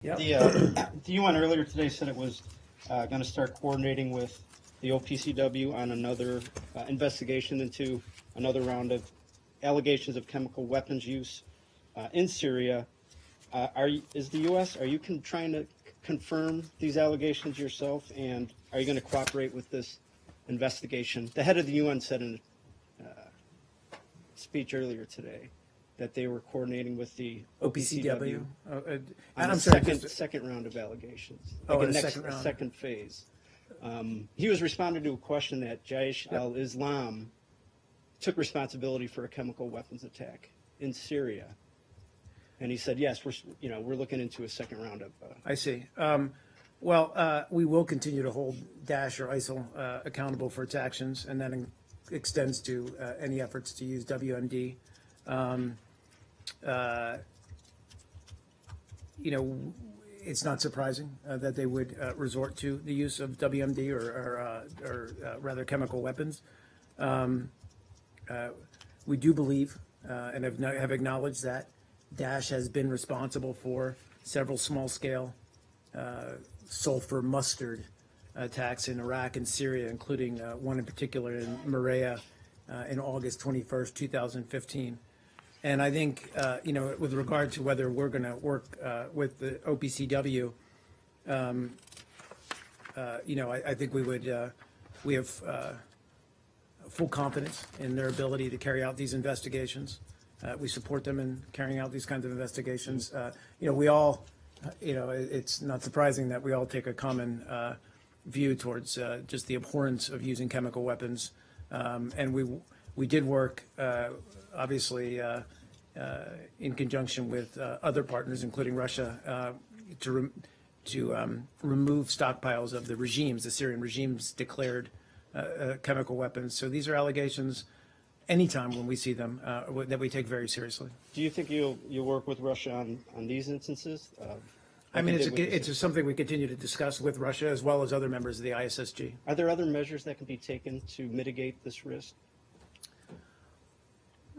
Yep. The UN earlier today said it was going to start coordinating with the OPCW on another investigation into another round of allegations of chemical weapons use in Syria. Is the U.S., are you trying to confirm these allegations yourself, and are you going to cooperate with this investigation? The head of the UN said in a speech earlier today that they were coordinating with the OPCW and on I'm the sorry, second round of allegations. Oh, like the next, second round. second phase. He was responding to a question that Jaysh al-Islam took responsibility for a chemical weapons attack in Syria. And he said, yes, we're looking into a second round of... I see. Well, we will continue to hold Daesh or ISIL accountable for its actions, and that extends to any efforts to use WMD. It's not surprising that they would resort to the use of WMD or rather chemical weapons. We do believe and have acknowledged that Daesh has been responsible for several small-scale sulfur mustard attacks in Iraq and Syria, including one in particular in Maria in August 21st, 2015. And I think, with regard to whether we're going to work with the OPCW, I think we have full confidence in their ability to carry out these investigations. We support them in carrying out these kinds of investigations. We all, it's not surprising that we all take a common view towards just the abhorrence of using chemical weapons. And we did work, obviously, in conjunction with other partners, including Russia, to remove stockpiles of the Syrian regime's declared chemical weapons. So these are allegations, anytime when we see them, that we take very seriously. Do you think you'll work with Russia on these instances? I mean, it's something we continue to discuss with Russia as well as other members of the ISSG. Are there other measures that can be taken to mitigate this risk?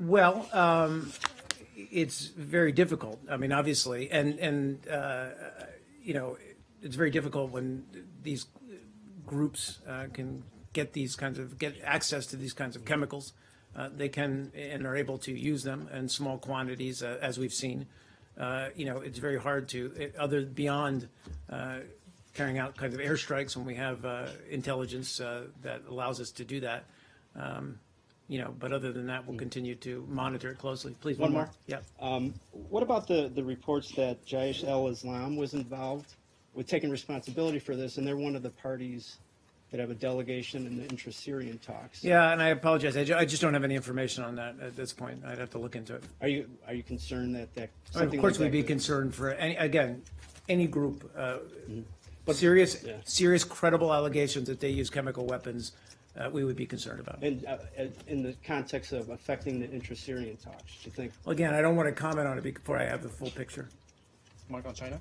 Well, it's very difficult. I mean, obviously, and it's very difficult when these groups can get access to these kinds of chemicals. They can and are able to use them in small quantities, as we've seen. It's very hard to, beyond carrying out kind of airstrikes when we have intelligence that allows us to do that. But other than that, we'll continue to monitor it closely. Please, one more. Yeah. What about the reports that Jaysh al-Islam was involved with taking responsibility for this, and they're one of the parties that have a delegation in the intra-Syrian talks? Yeah, and I apologize. I just don't have any information on that at this point. I'd have to look into it. Are you concerned that something? Of course, we'd be concerned for any group. But serious, credible allegations that they use chemical weapons, we would be concerned about. And in the context of affecting the intra-Syrian talks, do you think? Well, again, I don't want to comment on it before I have the full picture. Mark on China?